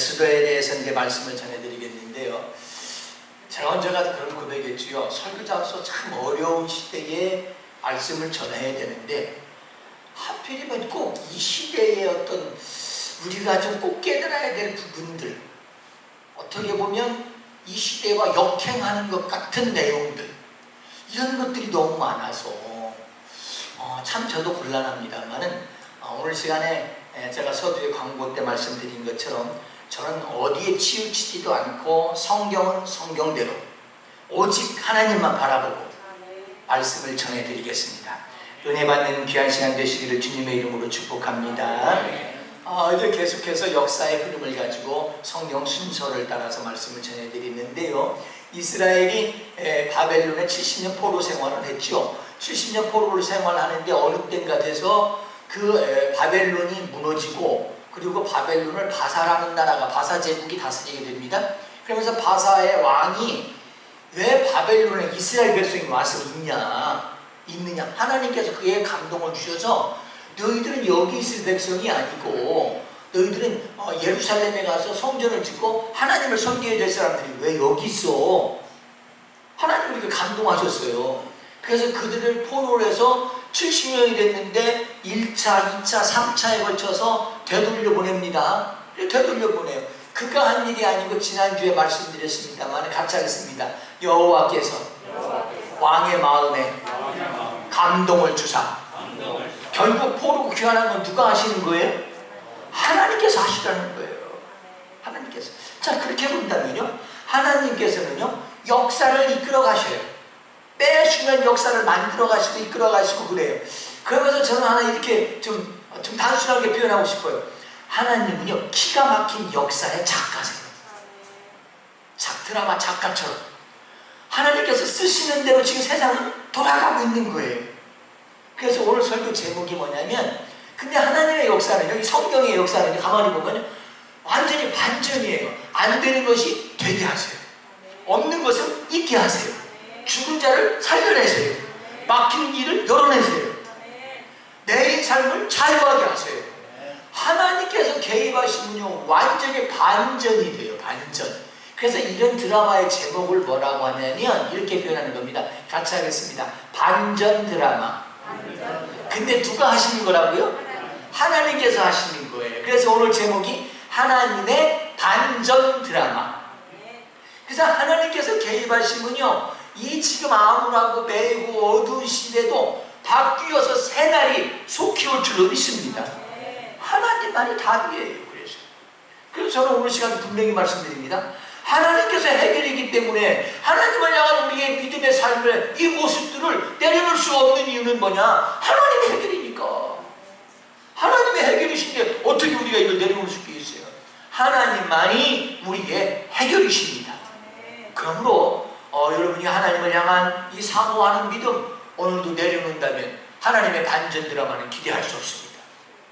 에스더에 대해서 이제 말씀을 전해드리겠는데요. 제가 언제가 그런 고백했지요. 설교자로서 참 어려운 시대에 말씀을 전해야 되는데 하필이면 꼭 이 시대의 어떤 우리가 좀 꼭 깨달아야 될 부분들, 어떻게 보면 이 시대와 역행하는 것 같은 내용들, 이런 것들이 너무 많아서 참 저도 곤란합니다만은 오늘 시간에 제가 서두에 광고 때 말씀드린 것처럼 저는 어디에 치우치지도 않고 성경은 성경대로 오직 하나님만 바라보고 말씀을 전해드리겠습니다. 은혜 받는 귀한 시간 되시기를 주님의 이름으로 축복합니다. 이제 계속해서 역사의 흐름을 가지고 성경 순서를 따라서 말씀을 전해드리는데요. 이스라엘이 바벨론에 70년 포로 생활을 했죠. 70년 포로를 생활하는데 어느 때인가 돼서 그 바벨론이 무너지고, 그리고 바벨론을 바사라는 나라가, 바사 제국이 다스리게 됩니다. 그러면서 바사의 왕이 왜 바벨론에 이스라엘 백성이 와서 있느냐, 하나님께서 그에 감동을 주셔서 너희들은 여기 있을 백성이 아니고 너희들은 예루살렘에 가서 성전을 짓고 하나님을 섬겨야 될 사람들이 왜 여기 있어? 하나님이 이렇게 감동하셨어요. 그래서 그들을 포로를 해서 70년이 됐는데 1차, 2차, 3차에 걸쳐서 되돌려 보냅니다. 되돌려 보내요. 그가 한 일이 아니고 지난주에 말씀드렸습니다만 같이 하겠습니다. 여호와께서 왕의 마음에 감동을 주사 결국 포로 귀환한 건 누가 하시는 거예요? 하나님께서 하시라는 거예요. 하나님께서. 자, 그렇게 본다면요, 하나님께서는요 역사를 이끌어 가셔요. 매순간 역사를 만들어 가시고 이끌어 가시고 그래요. 그러면서 저는 하나 이렇게 좀 단순하게 표현하고 싶어요. 하나님은요 기가 막힌 역사의 작가세요. 드라마 작가처럼 하나님께서 쓰시는 대로 지금 세상은 돌아가고 있는 거예요. 그래서 오늘 설교 제목이 뭐냐면, 근데 하나님의 역사는, 여기 성경의 역사는 가만히 보면 완전히 반전이에요. 안 되는 것이 되게 하세요. 없는 것은 있게 하세요. 죽은 자를 살려내세요. 막힌 길을 열어내세요. 내 삶을 자유하게 하세요. 하나님께서 개입하시면요 완전히 반전이 돼요. 반전. 그래서 이런 드라마의 제목을 뭐라고 하냐면 이렇게 표현하는 겁니다. 같이 하겠습니다. 반전 드라마. 근데 누가 하시는 거라고요? 하나님께서 하시는 거예요. 그래서 오늘 제목이 하나님의 반전 드라마. 그래서 하나님께서 개입하시면요 이 지금 암울하고 매우 어두운 시대도 바뀌어서 새날이 속히 올 줄로 믿습니다. 하나님만이 답이에요. 그래서 저는 오늘 시간 분명히 말씀드립니다. 하나님께서 해결이기 때문에 하나님을 향한 우리의 믿음의 삶의 이 모습들을 내려놓을 수 없는 이유는 뭐냐? 하나님의 해결이니까. 하나님의 해결이신데 어떻게 우리가 이걸 내려놓을 수 있어요? 하나님만이 우리의 해결이십니다. 그러므로 여러분이 하나님을 향한 이 사모하는 믿음 오늘도 내려놓는다면 하나님의 반전 드라마는 기대할 수 없습니다.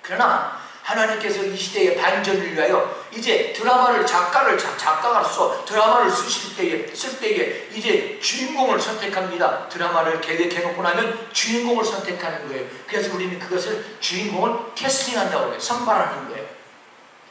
그러나 하나님께서 이 시대의 반전을 위하여 이제 드라마를 작가가로서 드라마를 쓸 때에 이제 주인공을 선택합니다. 드라마를 계획해놓고 나면 주인공을 선택하는 거예요. 그래서 우리는 그것을 주인공을 캐스팅한다고 해요. 선발하는 거예요.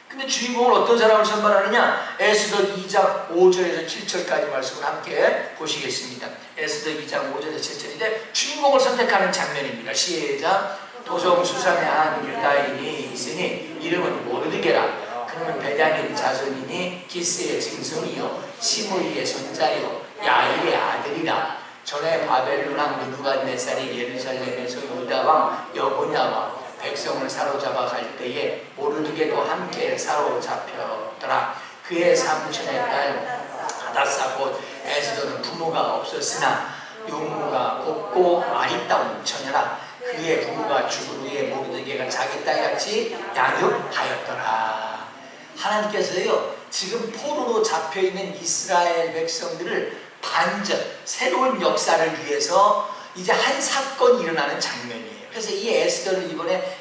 근데 주인공을 어떤 사람을 선발하느냐? 에스더 2장 5절에서 7절까지 말씀을 함께 보시겠습니다. 에스더 2장 5절에서 7절인데 주인공을 선택하는 장면입니다. 시작. 도성 수산의 한 유다인이 있으니 이름은 모르드게라. 그는 베냐민 자손이니 기스의 증손이요 시므이의 손자요 야일의 아들이라. 전에 바벨론 왕 느부갓네살이 예루살렘에서 유다 왕 여고냐와 백성을 사로잡아 갈 때에 모르드게도 함께 사로잡혔더라. 그의 삼촌의 딸 하다사 곧 에스더는 부모가 없었으나 용모가 곱고 아리따운 처녀라. 그의 부모가 죽은 후에 모르드게가 자기 딸같이 양육하였더라. 하나님께서요 지금 포로로 잡혀있는 이스라엘 백성들을 반전, 새로운 역사를 위해서 이제 한 사건이 일어나는 장면이에요. 그래서 이 에스더를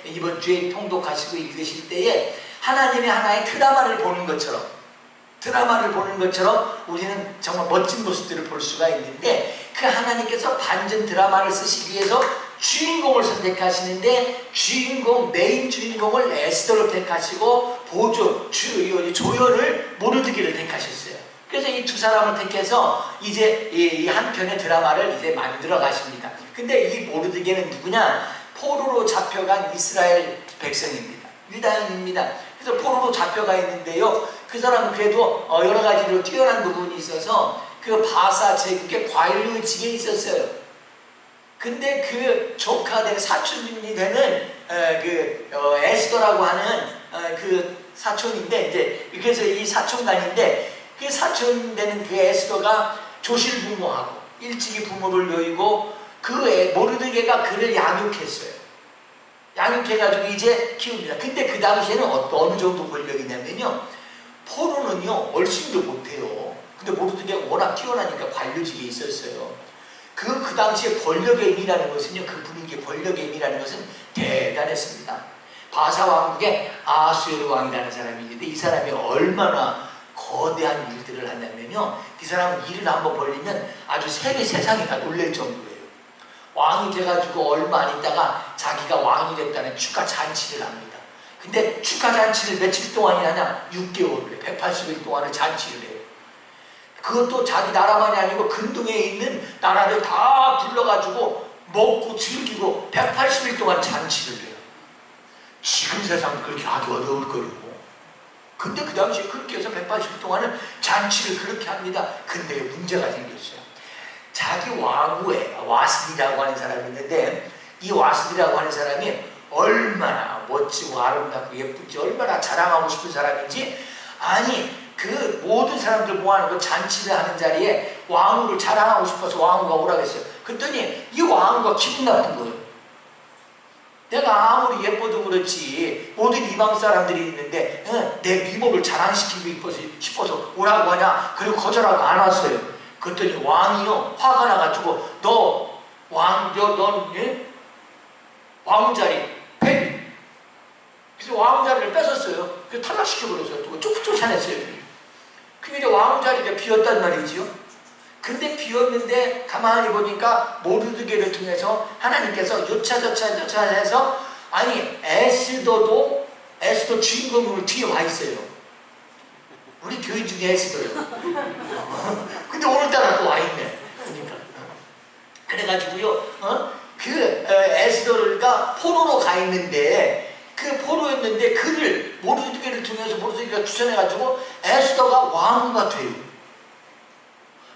이번 주에 통독하시고 읽으실 때에 하나님의 하나의 드라마를 보는 것처럼 우리는 정말 멋진 모습들을 볼 수가 있는데, 그 하나님께서 반전 드라마를 쓰시기 위해서 주인공을 선택하시는데 메인 주인공을 에스더를 택하시고 보조 조연을 모르드게를 택하셨어요. 그래서 이 두 사람을 택해서 이제 이 한 편의 드라마를 이제 만들어 가십니다. 근데 이 모르드게는 누구냐? 포로로 잡혀간 이스라엘 백성입니다. 유다인입니다. 그래서 포로로 잡혀가 있는데요. 그 사람은 그래도 여러 가지로 뛰어난 부분이 있어서 그 바사 제국의 관료직에 있었어요. 근데 그 조카 된 사촌이 되는 에스더라고 하는 그 사촌인데 이제 그래서 이 사촌간인데 그 사촌 되는 그 에스더가 조실부모하고 일찍이 부모를 여의고 그 모르드게가 그를 양육했어요. 양육해가지고 이제 키웁니다. 근데 그 당시에는 어느 정도 권력이냐면요. 포로는요 얼씬도 못해요. 근데 모르드게가 워낙 뛰어나니까 관료직에 있었어요. 그 당시에 권력의 힘이라는 것은요, 그 분위기의 권력의 힘이라는 것은 대단했습니다. 바사 왕국의 아수에르 왕이라는 사람이 있는데 이 사람이 얼마나 거대한 일들을 하냐면요, 이 사람은 일을 한번 벌리면 아주 세상이 다 놀랄 정도예요. 왕이 돼가지고 얼마 안 있다가 자기가 왕이 됐다는 축하 잔치를 합니다. 근데 축하 잔치를 며칠 동안이나 하냐? 6개월을 해. 180일 동안을 잔치를 해요. 그것도 자기 나라만이 아니고 근동에 있는 나라를 다 불러가지고 먹고 즐기고 180일 동안 잔치를 해요. 지금 세상은 그렇게 하기 어려울 거고. 근데 그 당시에 그렇게 해서 180일 동안은 잔치를 그렇게 합니다. 근데 문제가 생겼어요. 자기 왕후에 와스디라고 하는 사람이 있는데 이 와스디라고 하는 사람이 얼마나 멋지고 아름답고 예쁜지 얼마나 자랑하고 싶은 사람인지 아니 그 모든 사람들 모아놓고 잔치를 하는 자리에 왕후를 자랑하고 싶어서 왕후가 오라고 했어요. 그랬더니 이 왕후가 기분 나쁜 거예요. 내가 아무리 예뻐도 그렇지 모든 이방 사람들이 있는데 내 미모를 자랑시키고 싶어서 오라고 하냐? 그리고 거절하고 안 왔어요. 그랬더니 왕이요 화가 나가지고 넌 왕자리 폐위. 그래서 왕자리를 뺏었어요. 그래서 탈락시켜버렸어요. 또 쫓아냈어요. 그게 이제 왕자리가 비었단 말이지요. 근데 비었는데 가만히 보니까 모르드게를 통해서 하나님께서 요차저차 해서 아니 에스더 주인공으로 뒤에 와 있어요. 우리 교회 중에 에스더요. 근데 오늘따라 또 와 있네. 그러니까 그래가지고요. 에스더가 포로로 가 있는데 그 포로였는데 그를 모르드게를 통해서 모르드게가 추천해가지고 에스더가 왕후가 돼요.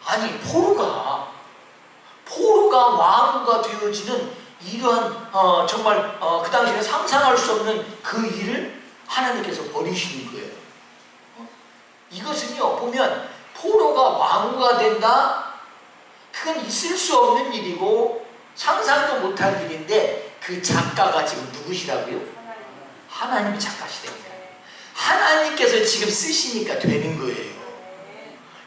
아니 포로가 왕후가 되어지는 이러한 정말 그 당시에 상상할 수 없는 그 일을 하나님께서 버리시는 거예요. 이것은요 보면 포로가 왕후가 된다? 그건 있을 수 없는 일이고 상상도 못할 일인데 그 작가가 지금 누구시라고요? 하나님이 작가시됩니다. 하나님께서 지금 쓰시니까 되는 거예요.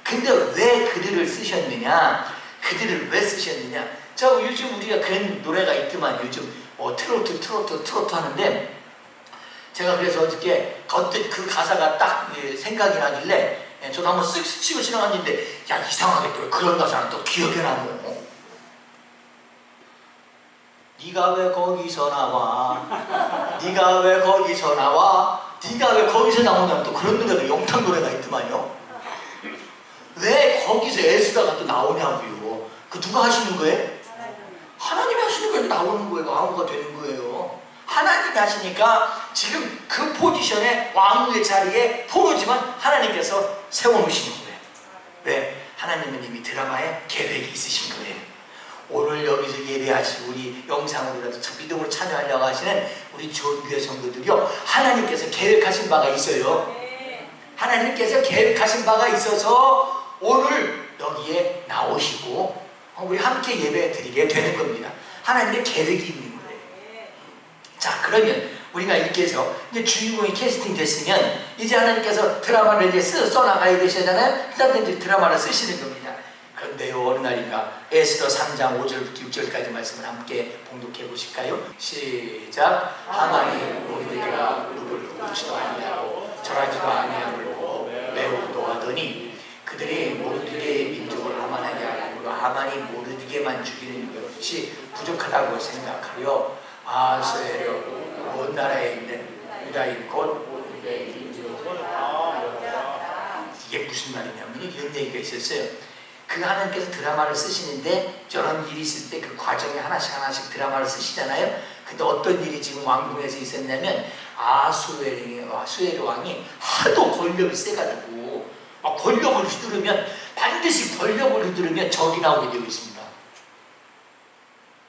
근데 왜 그들을 쓰셨느냐? 그들을 왜 쓰셨느냐? 저 요즘 우리가 그런 노래가 있더만 요즘 트로트 하는데 제가 그래서 어저께 겉뜻 그 가사가 딱 생각이 나길래 저도 한번 쓱 스치고 지나갔는데 야 이상하게 또 그런 가사는 또 기억에 나고 네가 왜 거기서 나와? 네가 왜 거기서 나와? 네가 왜 거기서 나오냐면 또 그런 노래가 영탁 노래가 있더만요. 왜 거기서 에스더가 또 나오냐고요. 그 누가 하시는 거예요? 하나님이 하시는 거예요. 나오는 거예요. 왕후가 되는 거예요. 하나님이 하시니까 지금 그 포지션에 왕후의 자리에 포로지만 하나님께서 세워놓으시는 거예요. 왜? 하나님은 이미 드라마에 계획이 있으신 거예요. 오늘 여기서 예배하시고 우리 영상으로라도 믿음으로 참여하려고 하시는 우리 조교회 성도들이요 하나님께서 계획하신 바가 있어요. 하나님께서 계획하신 바가 있어서 오늘 여기에 나오시고 우리 함께 예배 드리게 되는 겁니다. 하나님의 계획이 있는 거예요. 자 그러면 우리가 이렇게 해서 이제 주인공이 캐스팅 됐으면 이제 하나님께서 드라마를 이제 써나가야 되시잖아요. 그 다음에 이제 드라마를 쓰시는 겁니다. 그런데요 어느 날인가 에스더 3장 5절부터 6절까지 말씀을 함께 봉독해 보실까요? 시작. 하만이 모르드게가 무릎을 꿇지도 아니하고 절하지도 아니함을 보고 매우 노하더니 그들이 모르드게의 민족을 하만하게 하므로 하만이 모르드게만 죽이는 것이 부족하다고 생각하여 아하수에로 온 나라에 있는 유다인 곧 모르드게의 민족을 다 멸하라. 이게 무슨 말이냐면 이런 얘기가 있었어요. 그 하나님께서 드라마를 쓰시는데 저런 일이 있을 때 그 과정에 하나씩 드라마를 쓰시잖아요. 근데 어떤 일이 지금 왕궁에서 있었냐면 아하수에로 왕이 하도 권력이 세가지고 막 권력을 휘두르면 반드시 권력을 휘두르면 적이 나오게 되어 있습니다.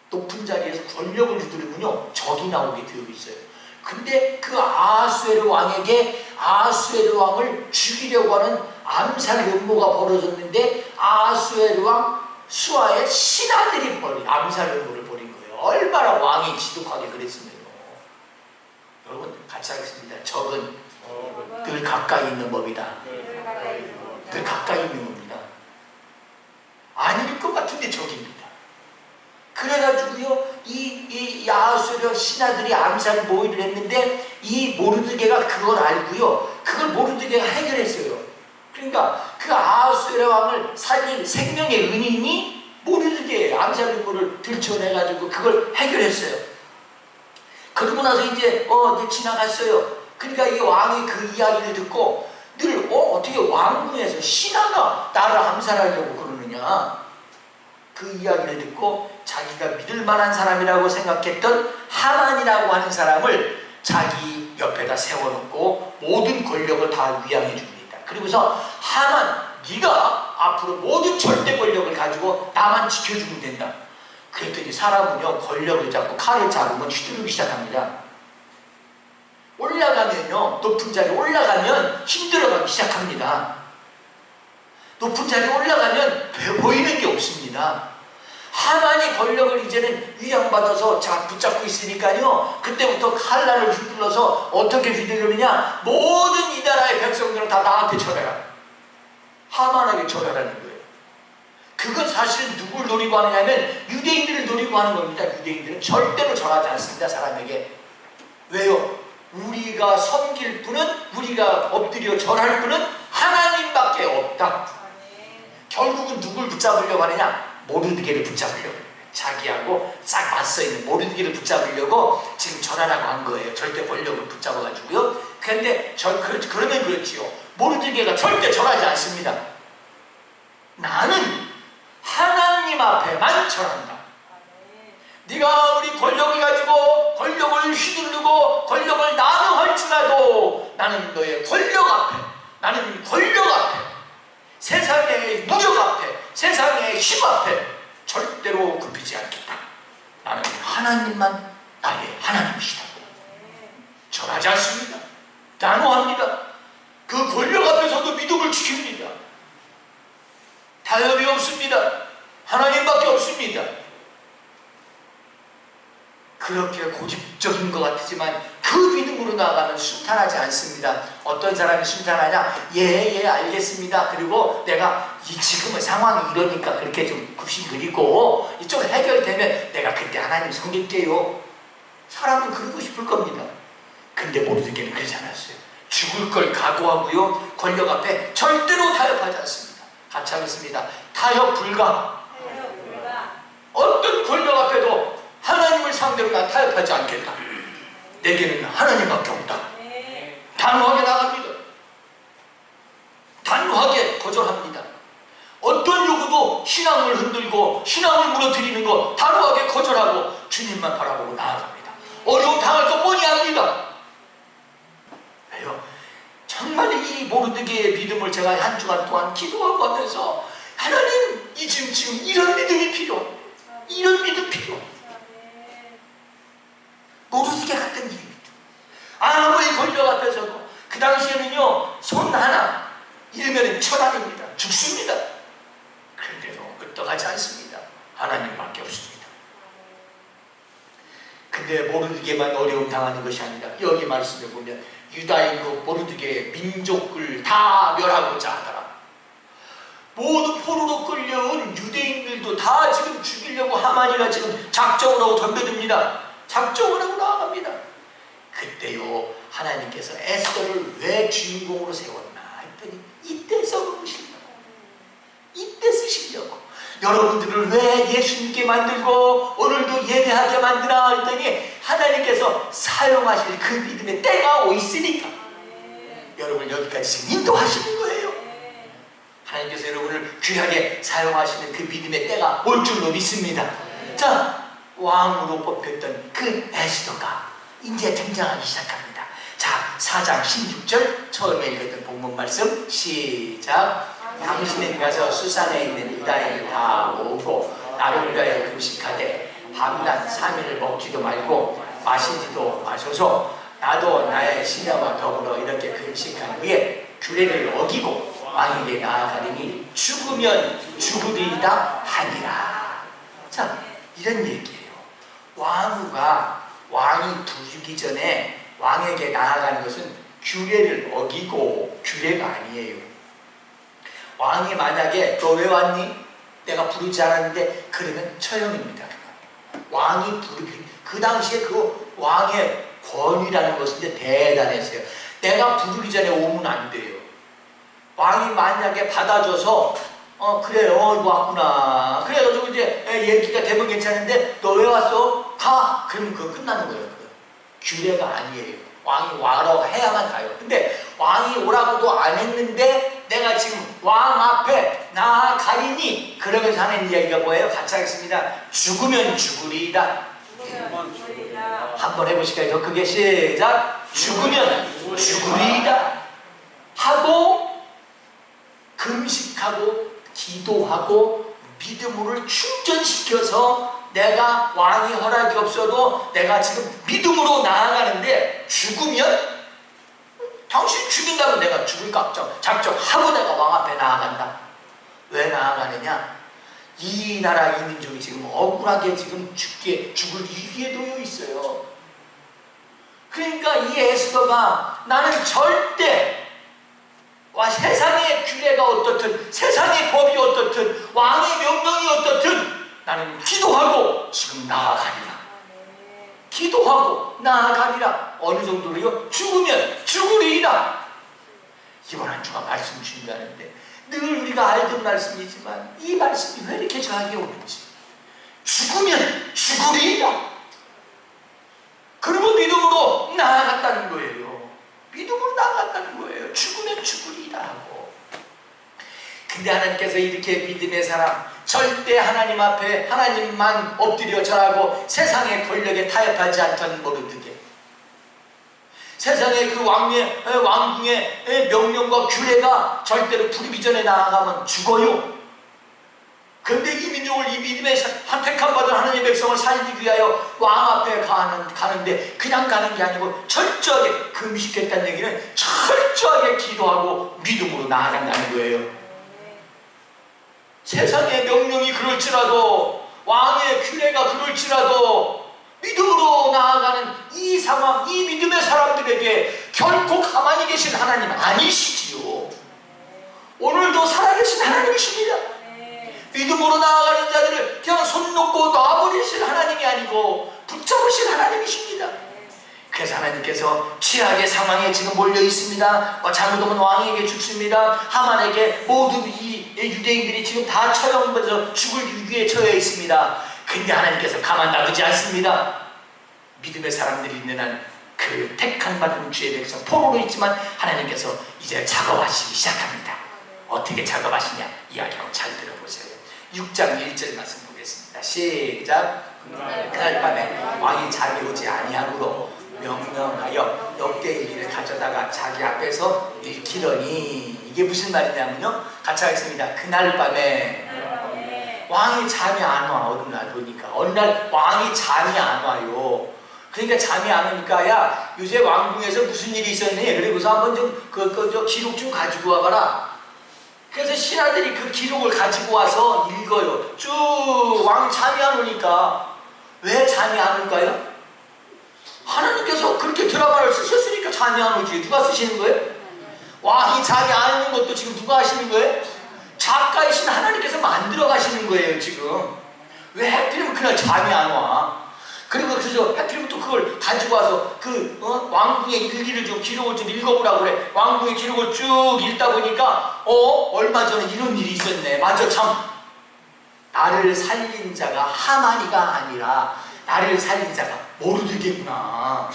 높은 자리에서 권력을 휘두르면요 적이 나오게 되어 있어요. 근데 그 아하수에로 왕에게 아하수에로 왕을 죽이려고 하는 암살 음모가 벌어졌는데 아하수에로 왕 수하의 신하들이 암살 음모를 벌인 거예요. 얼마나 왕이 지독하게 그랬으면요. 여러분 같이 하겠습니다. 적은 늘 가까이 있는 법이다. 늘 가까이 있는 겁니다. 아닐 것 같은데 적입니다. 그래가지고요 이 아하수에로 신하들이 암살 모의를 했는데 이 모르드게가 그걸 알고요 그걸 모르드게가 해결했어요. 그러니까 그 아하수에로 왕을 살릴 생명의 은인이 모르드게 암살 음모를 들춰내가지고 그걸 해결했어요. 그러고 나서 이제 지나갔어요. 그러니까 이 왕이 그 이야기를 듣고 늘 어떻게 왕궁에서 신하가 나를 암살하려고 그러느냐 그 이야기를 듣고 자기가 믿을 만한 사람이라고 생각했던 하만이라고 하는 사람을 자기 옆에다 세워놓고 모든 권력을 다 위양해 줍니다. 그리고서 하만 네가 앞으로 모든 절대 권력을 가지고 나만 지켜주면 된다. 그랬더니 사람은요 권력을 잡고 칼을 잡으면 휘두르기 시작합니다. 올라가면요 높은 자리에 올라가면 힘들어가기 시작합니다. 높은 자리에 올라가면 보이는 게 없습니다. 하만이 권력을 이제는 위양받아서 붙잡고 있으니까요 그때부터 칼날을 휘둘러서 어떻게 휘두르느냐 모든 이 나라의 백성들은 다 나한테 절해라. 하만에게 절하라는 거예요. 그건 사실은 누굴 노리고 하느냐면 유대인들을 노리고 하는 겁니다. 유대인들은 절대로 절하지 않습니다. 사람에게. 왜요? 우리가 섬길 분은 우리가 엎드려 절할 분은 하나님밖에 없다. 결국은 누굴 붙잡으려고 하느냐? 모르드게를 붙잡으려고. 자기하고 싹 맞서있는 모르드게를 붙잡으려고 지금 절하라고 한 거예요. 절대 권력을 붙잡아가지고요. 그런데 그러면 그렇지요. 모르드게가 절대 절하지 않습니다. 나는 하나님 앞에만 절한다. 네가 아무리 권력을 가지고 권력을 휘두르고 권력을 나누할지라도 나는 너의 권력 앞에 나는 권력 앞에 세상의 무력 앞에 세상의 힘 앞에 절대로 굽히지 않겠다. 나는 하나님만 나의 하나님이시다. 절하지 않습니다. 나누합니다. 그 권력 앞에서도 믿음을 지킵니다. 타협이 없습니다. 하나님밖에 없습니다. 그렇게 고집적인 것 같지만 그 믿음으로 나아가면 순탄하지 않습니다. 어떤 사람이 순탄하냐? 예 알겠습니다. 그리고 내가 지금의 상황이 이러니까 그렇게 좀 굽신 그리고 이쪽 해결되면 내가 그때 하나님 섬길게요. 사람은 그러고 싶을 겁니다. 근데 모르드게는 그러지 않았어요. 죽을 걸 각오하고요 권력 앞에 절대로 타협하지 않습니다. 같이 하겠습니다. 타협 불가. 어떤 권력 앞에도 하나님을 상대로 난 타협하지 않겠다. 내게는 하나님밖에 없다. 단호하게 나갑니다. 단호하게 거절합니다. 어떤 요구도 신앙을 흔들고 신앙을 무너뜨리는 거 단호하게 거절하고 주님만 바라보고 나아갑니다. 어려움 당할 것 뻔히 압니다. 왜요? 정말 이 모르드게의 믿음을 제가 한 주간 동안 기도하고 하면서 하나님 지금 이런 믿음이 필요, 이런 믿음 필요. 모르드게 같은 일입니다. 아무리 권력 앞에서도 그 당시에는요 손 하나 잃으면 천왕입니다. 죽습니다. 그런데도 끄떡하지 않습니다. 하나님밖에 없습니다. 근데 모르드게만 어려움 당하는 것이 아니라 여기 말씀에 보면 유다인 그 모르드게의 민족을 다 멸하고자 하더라. 모두 포로로 끌려온 유대인들도 다 지금 죽이려고 하만이가 지금 작정을 하고 덤벼듭니다. 작정을 하고 나아갑니다. 그때요 하나님께서 에스더를 왜 주인공으로 세웠나 했더니 이때 써보시려고, 이때 쓰시려고. 여러분들을 왜 예수님께 만들고 오늘도 예배하게 만드나 했더니 하나님께서 사용하실 그 믿음의 때가 오 있으니까 여러분을 여기까지 지금 인도하시는 거예요. 하나님께서 여러분을 귀하게 사용하시는 그 믿음의 때가 올 줄로 믿습니다. 자, 왕으로 뽑혔던 그 에스더가 이제 등장하기 시작합니다. 자, 4장 16절 처음에 읽었던 본문 말씀 시작. 당신은 가서 수산에 있는 유다인을 다 모으고 나를 위하여 금식하되 밤낮 3일을 먹지도 말고 마시지도 마셔서 나도 나의 시녀와 더불어 이렇게 금식한 후에 규례를 어기고 왕에게 나아가리니 죽으면 죽으리이다 하니라. 자, 이런 얘기예요. 왕이 부르기 전에 왕에게 나아가는 것은 규례를 어기고 규례가 아니에요. 왕이 만약에 너 왜 왔니? 내가 부르지 않았는데 그러면 처형입니다. 왕이 부르기 그 당시에 그 왕의 권위라는 것은 이제 대단했어요. 내가 부르기 전에 오면 안 돼요. 왕이 만약에 받아줘서 그래요 이거 왔구나 그래가지고 이제 얘기가 되면 괜찮은데 너 왜 왔어? 가! 그러면 그거 끝나는 거예요. 그거. 규례가 아니에요. 왕이 와라고 해야만 가요. 근데 왕이 오라고도 안 했는데 내가 지금 왕 앞에 나아가리니 그러면서 하는 이야기가 뭐예요? 같이 하겠습니다. 죽으면 죽으리이다. 한번 해보실까요? 더 크게 시작. 죽으면 죽으리이다 하고 금식하고 기도하고 믿음을 충전시켜서 내가 왕이 허락이 없어도 내가 지금 믿음으로 나아가는데 죽으면 당신 죽인다면 내가 죽을 작정하고 내가 왕 앞에 나아간다. 왜 나아가느냐? 이 나라 이 민족이 지금 억울하게 지금 죽을 위기에 놓여 있어요. 그러니까 이 에스더가 나는 절대 세상의 규례가 어떻든 세상의 법이 어떻든 왕의 명령이 어떻든 나는 기도하고 지금 나아가리라. 기도하고 나아가리라. 어느 정도로요? 죽으면 죽으리이다. 이번 한 주가 말씀 준비하는데 늘 우리가 알던 말씀이지만 이 말씀이 왜 이렇게 저에게 오는지. 죽으면 죽으리이다. 그리고 믿음으로 나아갔다는 거예요. 믿음으로 나아갔다는 거예요. 죽으면 죽으리이다 하고. 근데 하나님께서 이렇게 믿음의 사람 절대 하나님 앞에 하나님만 엎드려 절하고 세상의 권력에 타협하지 않던 모르드게 세상의 그 왕궁의 명령과 규례가 절대로 부르기 전에 나아가면 죽어요. 그런데 이 민족을 이 믿음의 택함 받은 하나님의 백성을 살리기 위하여 왕 앞에 가는데 그냥 가는 게 아니고 철저하게 금식했다는 얘기는 철저하게 기도하고 믿음으로 나아간다는 거예요. 세상의 명령이 그럴지라도 왕의 규례가 그럴지라도 믿음으로 나아가는 이 상황, 이 믿음의 사람들에게 결코 가만히 계신 하나님 아니시지요. 오늘도 살아계신 하나님이십니다. 믿음으로 나아가는 자들을 그냥 손 놓고 놔버리실 하나님이 아니고 붙잡으실 하나님이십니다. 그래서 하나님께서 최악의 상황에 지금 몰려 있습니다. 잘못하면 왕에게 죽습니다. 하만에게 모든 이 유대인들이 지금 다 처형받아서 죽을 위기에 처해 있습니다. 근데 하나님께서 가만 놔두지 않습니다. 믿음의 사람들이 있는 한 그 택한 받은 주의 백성 포로로 있지만 하나님께서 이제 작업하시기 시작합니다. 어떻게 작업하시냐 이야기 한번 잘 들어보세요. 6장 1절 말씀 보겠습니다. 시작. 그날 밤에 왕이 잠이 오지 아니하므로 명령하여 넉대의 가져다가 자기 앞에서 읽히더니 이게 무슨 말이냐면요. 같이 하겠습니다. 그날 밤에 왕이 잠이 안 와. 어느 날 보니까 어느 날 왕이 잠이 안 와요. 그러니까 잠이 안 오니까 야 요새 왕궁에서 무슨 일이 있었니? 그리고서 한번 좀 저 기록 좀 가지고 와봐라. 그래서 신하들이 그 기록을 가지고 와서 읽어요. 쭉 왕 잠이 안 오니까 왜 잠이 안 올까요? 하나님께서 그렇게 드라마를 쓰셨으니까 잠이 안 오지. 누가 쓰시는 거예요? 왕이 잠이 안 오는 것도 지금 누가 하시는 거예요? 작가이신 하나님께서 만들어 가시는 거예요 지금. 왜 하필이면 그날 잠이 안 와? 그리고 그래서 하필이면 또 그걸 가지고 와서 왕궁의 일기를 좀 기록을 좀 읽어보라고 그래. 왕궁의 기록을 쭉 읽다 보니까 얼마 전에 이런 일이 있었네. 맞아 참 나를 살린 자가 하만이가 아니라 나를 살린 자가 모르드게구나.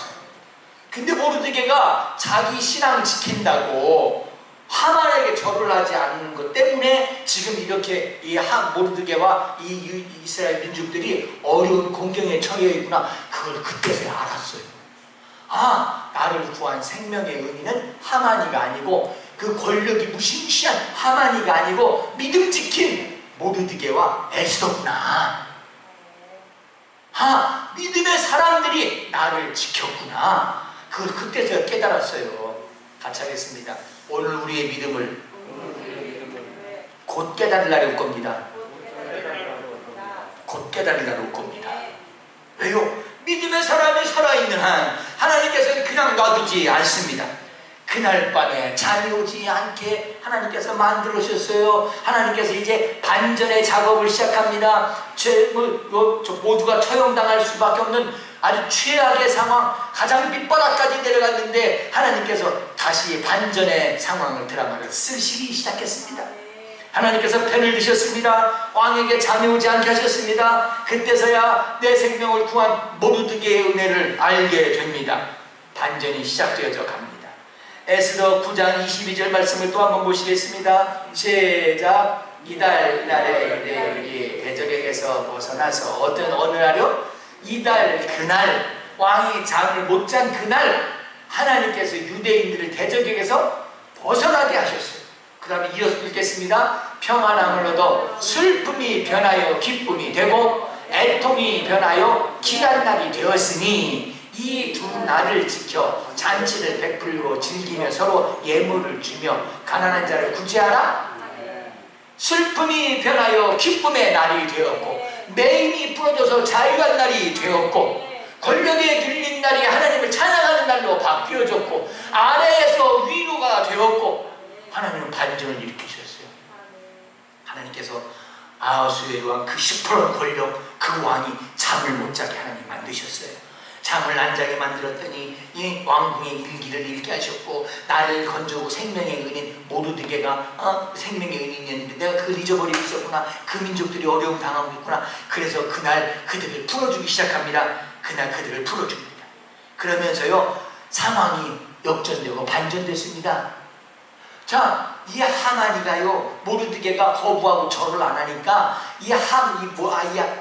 근데 모르드게가 자기 신앙 지킨다고 하만에게 절을 하지 않는 것 때문에 지금 이렇게 이 모르드게와 이 이스라엘 민족들이 어려운 공경에 처해 있구나. 그걸 그때서야 알았어요. 아, 나를 구한 생명의 의미는 하만이가 아니고 그 권력이 무시무시한 하만이가 아니고 믿음 지킨 모르드게와 에스더구나. 아, 믿음의 사람들이 나를 지켰구나. 그걸 그때서야 깨달았어요. 같이 하겠습니다. 오늘 우리의 믿음을 곧 깨달을 날이 올 겁니다. 곧 깨달을 날이 올 겁니다. 왜요? 믿음의 사람이 살아있는 한 하나님께서는 그냥 놔두지 않습니다. 그날 밤에 잠이 오지 않게 하나님께서 만들으셨어요. 하나님께서 이제 반전의 작업을 시작합니다. 모두가 처형당할 수밖에 없는 아주 최악의 상황, 가장 밑바닥까지 내려갔는데 하나님께서 다시 반전의 상황을, 드라마를 쓰시기 시작했습니다. 하나님께서 편을 드셨습니다. 왕에게 잠이 오지 않게 하셨습니다. 그때서야 내 생명을 구한 모르드게의 은혜를 알게 됩니다. 반전이 시작되어져 갑니다. 에스더 9장 22절 말씀을 또 한번 보시겠습니다. 시작. 이달에 내 대적에게서 벗어나서 어느 날요? 이달 그날, 왕이 잠을 못 잔 그날 하나님께서 유대인들을 대적에게서 벗어나게 하셨어요. 그 다음에 이어서 읽겠습니다. 평안함을 얻어 슬픔이 변하여 기쁨이 되고 애통이 변하여 귀한 날이 되었으니 이 두 날을 지켜 잔치를 베풀고 즐기며 서로 예물을 주며 가난한 자를 구제하라. 슬픔이 변하여 기쁨의 날이 되었고 매임이 부러져서 자유한 날이 되었고 권력에 들린 날이 하나님을 찬양하는 날로 바뀌어졌고 아래에서 위로가 되었고 하나님은 반전을 일으키셨어요. 하나님께서 아하수의 왕 그 시퍼런 권력, 그 왕이 잠을 못 자게 하나님 만드셨어요. 잠을 안 자게 만들었더니 이 왕궁의 일기를 읽게 하셨고 나를 건져오고 생명의 은인 모르드게가 생명의 은인이었는데 내가 그걸 잊어버리고 있었구나. 그 민족들이 어려움 당하고 있구나. 그래서 그날 그들을 풀어주기 시작합니다. 그날 그들을 풀어줍니다. 그러면서요 상황이 역전되고 반전됐습니다. 자, 이 하만이가요 모르드게가 거부하고 절을 안 하니까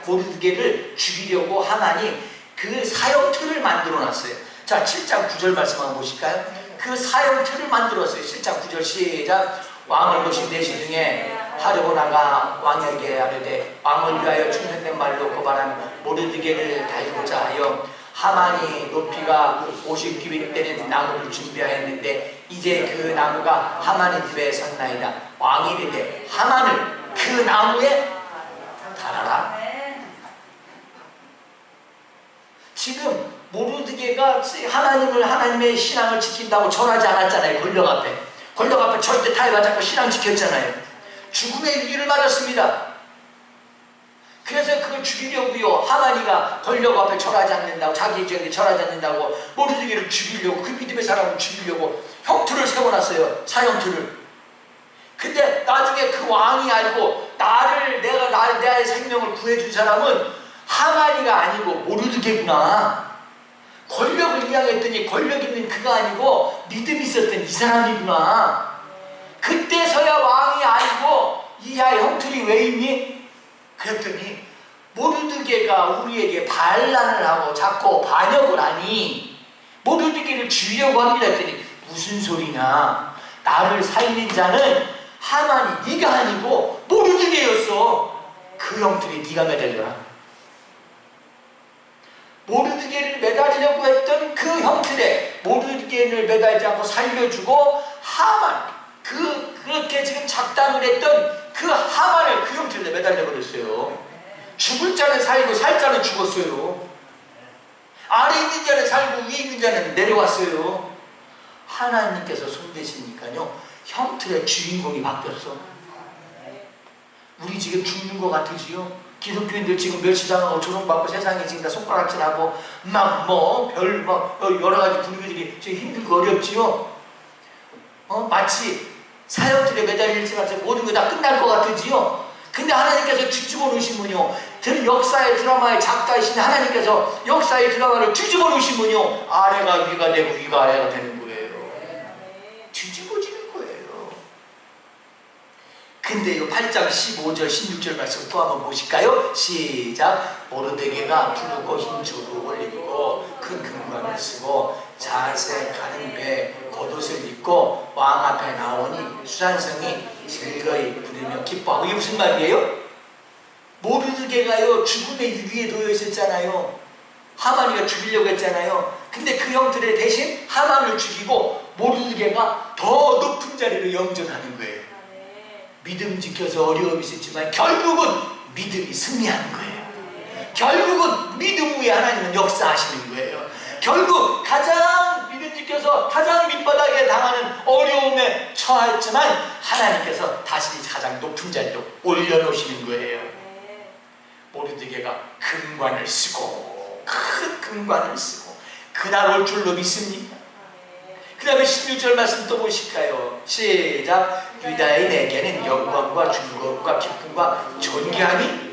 모르드게를 죽이려고 하만이 그 사형틀을 만들어 놨어요. 자, 7장 9절 말씀 한번 보실까요? 그 사형틀을 만들었어요. 7장 9절 시작. 왕을 보신 내시 중에 하려고 나가 왕에게 아뢰되 왕을 위하여 충성된 말로 고발한 모르드게를 달고자 하여 하만이 높이가 50규빗 되는 나무를 준비하였는데 이제 그 나무가 하만의 집에 섰나이다. 왕이 이르되 하만을 그 나무에 달아라. 지금 모르드게가 하나님의 신앙을 지킨다고 절하지 않았잖아요. 권력 앞에 절대 타협하지 않고 신앙 지켰잖아요. 죽음의 위기를 맞았습니다. 그래서 그걸 죽이려고요 하만이가 권력 앞에 절하지 않는다고, 자기 입장에 절하지 않는다고 모르드게를 죽이려고, 그 믿음의 사람을 죽이려고 형틀을 세워놨어요. 사형틀을. 근데 나중에 그 왕이 알고 나의 생명을 구해준 사람은 하만이가 아니고 모르드게구나. 권력을 이양했더니 권력 있는 그가 아니고 믿음이 있었던 이 사람이구나. 그때서야 왕이 알고 이야 형틀이 왜 있니? 그랬더니 모르드게가 우리에게 반란을 하고 자꾸 반역을 하니 모르드게를 죽이려고 합니다. 했더니 무슨 소리냐. 나를 살린 자는 하만이 네가 아니고 모르드게였어. 그 형틀이 네가 매달려라. 모르드게를 매달리려고 했던 그 형틀에 모르드게를 매달지 않고 살려주고 하만, 그렇게 지금 작당을 했던 그 하만을 그 형틀에 매달려 버렸어요. 죽을 자는 살고 살 자는 죽었어요. 아래 있는 자는 살고 위에 있는 자는 내려왔어요. 하나님께서 손대시니까요 형틀의 주인공이 바뀌었어. 우리 지금 죽는 것 같으지요? 기독교인들 지금 멸시당하고 조롱받고 세상에 지금 다 손가락질하고 여러 가지 분위기들이 지금 힘들고 어렵지요? 마치 사형틀에 매달릴지 같이 모든 게 다 끝날 것 같으지요? 근데 하나님께서 뒤집어 놓으시면요, 역사의 드라마의 작가이신 하나님께서 역사의 드라마를 뒤집어 놓으시면요, 아래가 위가 되고 위가 아래가 되는 거예요. 뒤집어지는 거예요. 근데요, 8장 15절 16절 말씀 또 한번 보실까요? 시작. 모르드게가 붉고 흰 조룩을 입고 큰 금관을 쓰고 자색 가는 배에 겉옷을 입고 왕 앞에 나오니 수산성이 즐거이 부르며 기뻐하고. 이게 무슨 말이에요? 모르드게가요, 죽음의 위기에 놓여 있었잖아요. 하만이가 죽이려고 했잖아요. 근데 그 형들의 대신 하만을 죽이고 모르드게가 더 높은 자리로 영전하는 거예요. 믿음 지켜서 어려움이 있었지만 결국은 믿음이 승리하는 거예요. 결국은 믿음 위에 하나님은 역사하시는 거예요. 결국 가장 믿음 지켜서 가장 밑바닥에 당하는 어려움에 처했지만 하나님께서 다시 가장 높은 자리로 올려놓으시는 거예요. 모르드게가 금관을 쓰고, 큰 금관을 쓰고 그날 올 줄로 믿습니다. 그 다음에 16절 말씀 또 보실까요? 시작. 유다인에게는 영광과 즐거움과 기쁨과 존귀함이.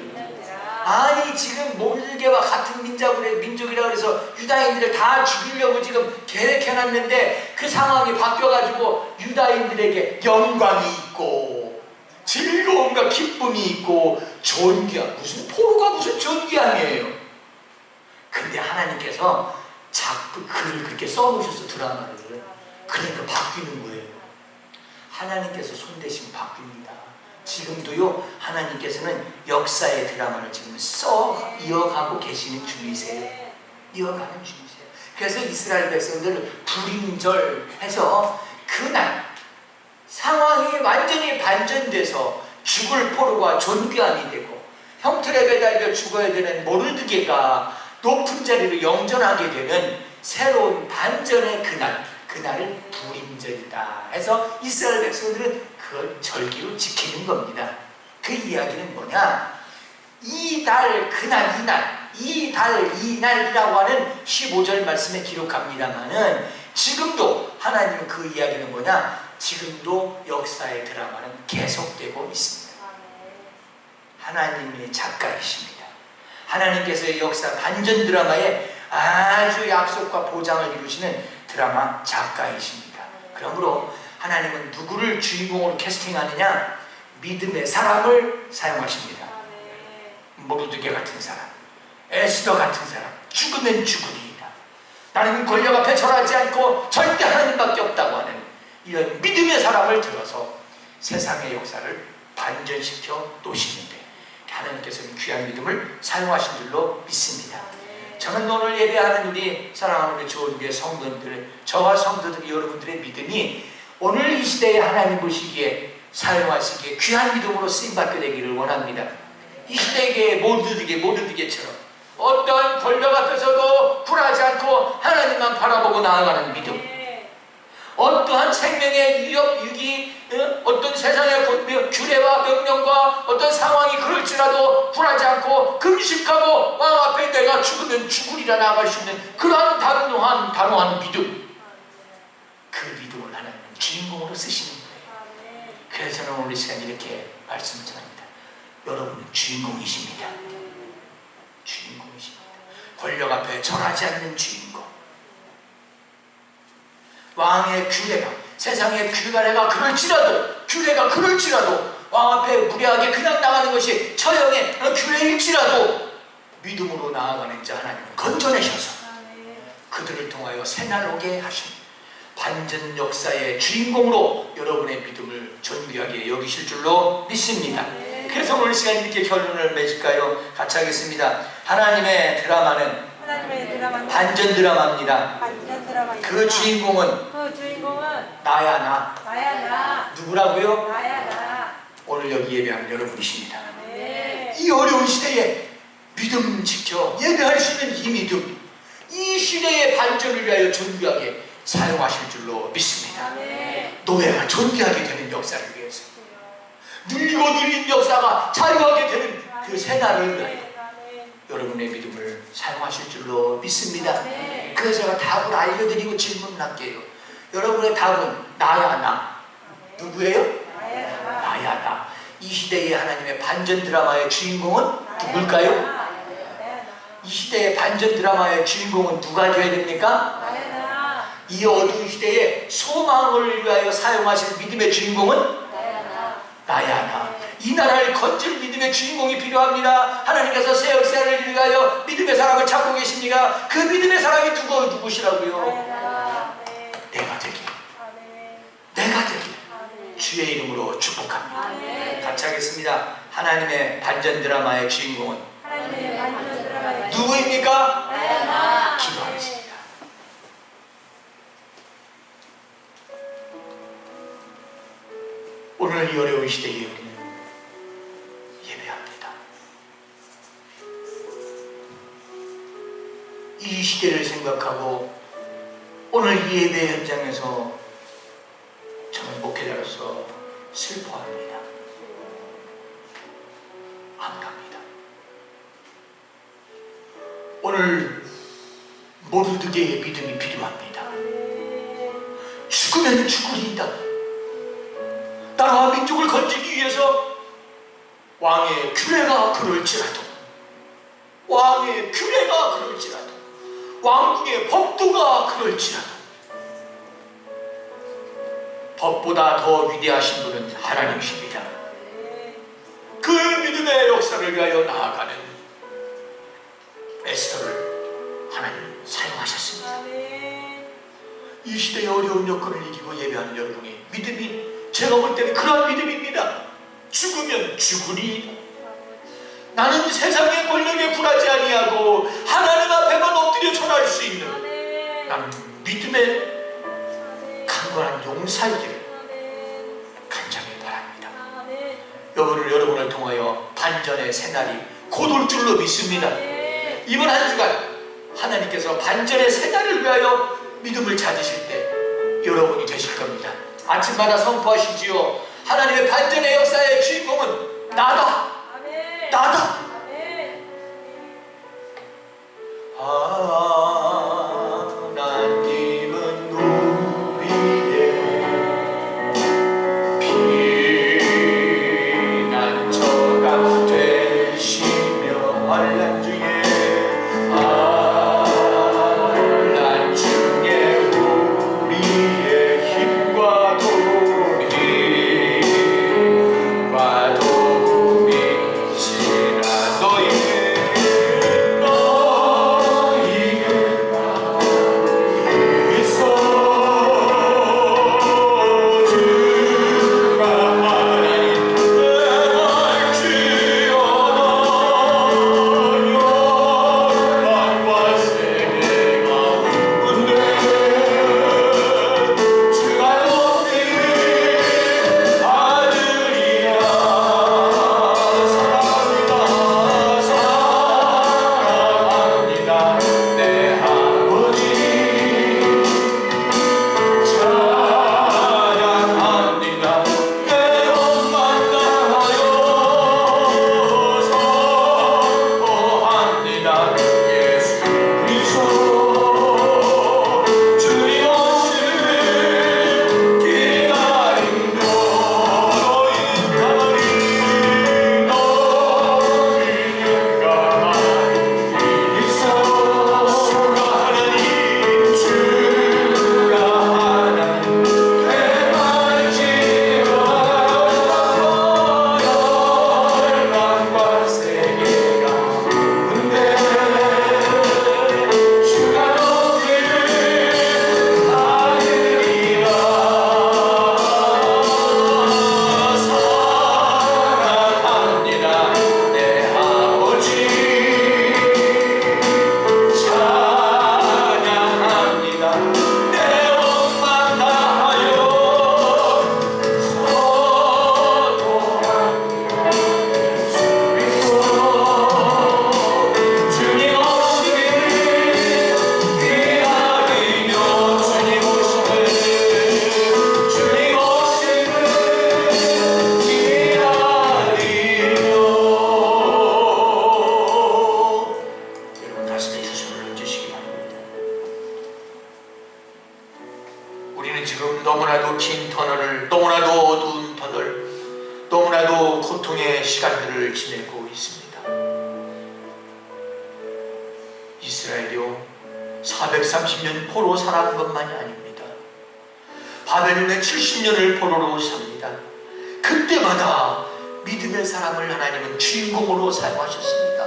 아니, 지금 모르드게와 같은 민족이라고 해서 유다인들을 다 죽이려고 지금 계획해놨는데 그 상황이 바뀌어가지고 유다인들에게 영광이 있고 즐거움과 기쁨이 있고 존귀함. 무슨 포로가 무슨 존귀함이에요. 근데 하나님께서 자꾸 글을 그렇게 써놓으셔서 드라마를. 그러니까 바뀌는 거예요. 하나님께서 손대시면 바뀝니다. 지금도요, 하나님께서는 역사의 드라마를 지금 이어가고 계시는 중이세요. 이어가는 중이세요. 그래서 이스라엘 백성들을 불임절해서 그날 상황이 완전히 반전돼서 죽을 포로가 존귀함이 되고 형틀에 매달려 죽어야 되는 모르드게가 높은 자리로 영전하게 되는 새로운 반전의 그날을 불임절이다 해서 이스라엘 백성들은 그걸 절기로 지키는 겁니다. 그 이야기는 뭐냐? 이달 그날 이날이라고 하는 15절 말씀에 기록합니다만은 지금도 하나님은 그 이야기는 뭐냐? 지금도 역사의 드라마는 계속되고 있습니다. 하나님의 작가이십니다. 하나님께서의 역사 반전 드라마에 아주 약속과 보장을 이루시는 드라마 작가이십니다. 그러므로 하나님은 누구를 주인공으로 캐스팅하느냐? 믿음의 사람을 사용하십니다. 모르드게 같은 사람, 에스더 같은 사람, 죽으면 죽으리이다. 나는 권력 앞에 절하지 않고 절대 하나님밖에 없다고 하는 이런 믿음의 사람을 들어서 세상의 역사를 반전시켜 놓으시는데 하나님께서는 귀한 믿음을 사용하신 줄로 믿습니다. 저는 오늘 예배하는 우리 사랑하는 우리 좋은 교회 성도들, 저와 성도들 여러분들의 믿음이 오늘 이 시대에 하나님 보시기에 사용하시기에 귀한 믿음으로 쓰임받게 되기를 원합니다. 이 시대에 모르드게처럼 어떠한 권력 앞에서도 굴하지 않고 하나님만 바라보고 나아가는 믿음, 어떠한 생명의 위기, 어떤 세상의 규례와 명령과 어떤 상황이 그럴지라도 굴하지 않고 금식하고 왕 앞에 내가 죽으면 죽으리라 나아갈 수 있는 그러한 단호한 믿음, 그 믿음을 하나님은 주인공으로 쓰시는 거예요. 그래서 저는 오늘 이 시간 이렇게 말씀을 전합니다. 여러분은 주인공이십니다. 주인공이십니다. 권력 앞에 절하지 않는 주인공. 왕의 규례가, 세상의 규례가 그럴지라도 왕 앞에 무례하게 그냥 나가는 것이 처형의 규례일지라도 믿음으로 나아가는 자 하나님은 건져내셔서 그들을 통하여 새날 오게 하신 반전 역사의 주인공으로 여러분의 믿음을 존귀하게 여기실 줄로 믿습니다. 그래서 오늘 시간 이렇게 결론을 맺을까요? 같이 하겠습니다. 하나님의 드라마는 반전 드라마입니다. 그 주인공은 나야 나. 누구라고요? 나야 나. 오늘 여기 예배하는 여러분이십니다. 이 어려운 시대에 믿음 지켜 예배할 수 있는 이 믿음, 이 시대의 반전을 위하여 존귀하게 사용하실 줄로 믿습니다. 노예가 존귀하게 되는 역사를 위해서, 눌리고 눌린 역사가 자유하게 되는 그 새날을 위하여 여러분의 믿음을 사용하실 줄로 믿습니다. 그래서 제가 답을 알려드리고 질문을 할게요. 여러분의 답은 나야 나. 누구예요? 나야 나. 이 시대의 하나님의 반전 드라마의 주인공은 누굴까요? 이 시대의 반전 드라마의 주인공은 누가 되어야 됩니까? 이 어두운 시대에 소망을 위하여 사용하실 믿음의 주인공은 나야 나. 이 나라를 건질 믿음의 주인공이 필요합니다. 하나님께서 새 역사를 위하여 믿음의 사람을 찾고 계십니까? 그 믿음의 사람이 누구시라고요? 내가 되길, 내가 되길 주의 이름으로 축복합니다. 같이 하겠습니다. 하나님의 반전 드라마의 주인공은 누구입니까? 기도하겠습니다. 오늘 이 어려운 시대에 우리는 예배합니다. 이 시대를 생각하고 오늘 이 예배 현장에서 저는 목회자로서 슬퍼합니다. 안갑니다. 오늘 모두에게 믿음이 필요합니다. 죽으면 죽으리이다. 나라와 민족을 건지기 위해서 왕의 규례가 그럴지라도, 왕의 규례가 그럴지라도, 왕궁의 법도가 그럴지라도 법보다 더 위대하신 분은 하나님이십니다. 그 믿음의 역사를 위하여 나아가는 에스더를 하나님 사용하셨습니다. 이 시대의 어려운 여건을 이기고 예배하는 여러분이 믿음이, 제가 볼 때는 그런 믿음입니다. 죽으면 죽으리. 나는 세상의 권력에 굴하지 아니하고 하나님 앞에만 엎드려 절할 수 있는 나는 믿음의 강건한 용사이기를 간절히 바랍니다. 여러분을 통하여 반전의 새날이 곧 올 줄로 믿습니다. 이번 한 주간 하나님께서 반전의 새날을 위하여 믿음을 찾으실 때 여러분이 되실 겁니다. 아침마다 선포하시지요. 하나님의 반전의 역사의 주인공은 나다. 나다. 하나님은 우리의 피난처가 되시며 환난 중에 우리의 힘과 도움이시라. 살고 있습니다. 이스라엘이요 430년 포로 살아간 것만이 아닙니다. 바벨론의 70년을 포로로 삽니다. 그때마다 믿음의 사람을 하나님은 주인공으로 사용하셨습니다.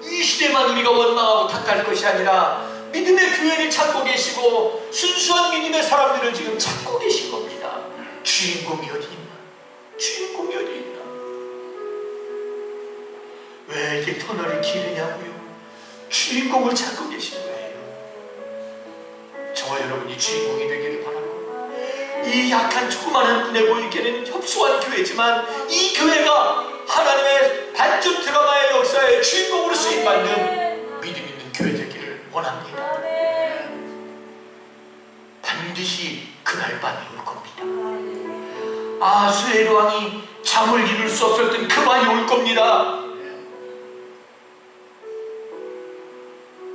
이 시대만 우리가 원망하고 탓할 것이 아니라 믿음의 교회를 찾고 계시고 순수한 믿음의 사람들을 지금 찾고 계신 겁니다. 주인공이 어디 있나? 주인공이 어디 있나? 왜 이렇게 터널이 길으냐고요? 주인공을 찾고 계신 거예요. 저와 여러분이 주인공이 되기를 바라고, 이 약한 조그마한 눈에 보이기에는 협소한 교회지만 이 교회가 하나님의 반전 드라마의 역사의 주인공으로 쓰임받는 믿음 있는 교회 되기를 원합니다. 반드시 그날 밤이 올 겁니다. 아수에르 왕이 잠을 이룰 수 없었던 그 밤이 올 겁니다.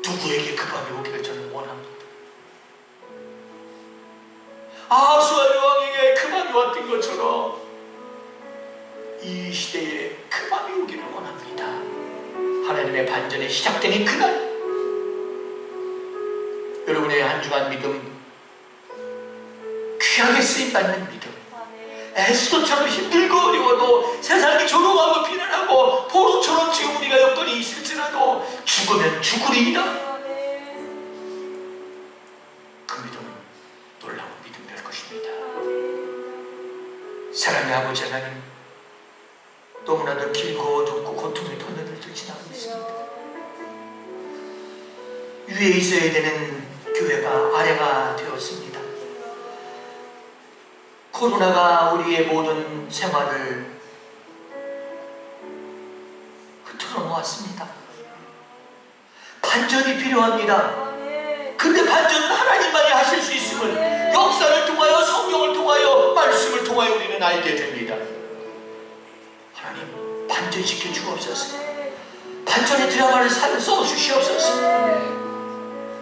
누구에게 그 밤이 오기를 저는 원합니다. 아수에르 왕에게 그 밤이 왔던 것처럼 이 시대에 그 밤이 오기를 원합니다. 하나님의 반전이 시작되는 그날, 여러분의 한 주간 믿음, 귀하게 쓰임받는 믿음, 에스더처럼 힘들고 어려워도 세상이 조롱하고 비난하고 포로처럼 지금 우리가 여건이 있을지라도 죽으면 죽으리이다. 그 믿음은 놀라운 믿음 될 것입니다. 사랑의 아버지 하나님, 너무나도 길고 좁고 고통의 터널을 지나고 있습니다. 위에 있어야 되는 교회가 아래가 되었습니다. 코로나가 우리의 모든 생활을 흐트러 놓았습니다. 반전이 필요합니다. 근데 반전은 하나님만이 하실 수 있음을 역사를 통하여, 성경을 통하여, 말씀을 통하여 우리는 알게 됩니다. 하나님, 반전시켜 주옵소서. 반전의 드라마를 써주시옵소서.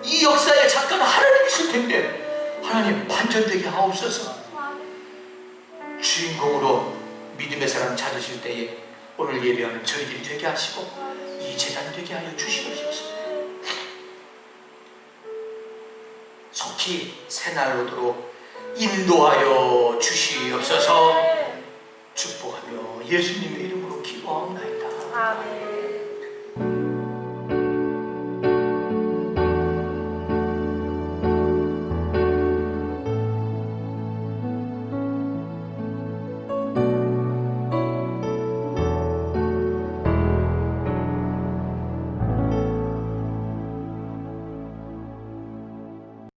이 역사의 작가는 하나님이실 텐데 하나님, 반전되게 하옵소서. 주인공으로 믿음의 사람 찾으실 때에 오늘 예배하는 저희들이 되게 하시고 이 재단 되게 하여 주시옵소서. 속히 새날 오도록 인도하여 주시옵소서. 축복하며 예수님의 이름으로 기도하옵나이다. 아멘.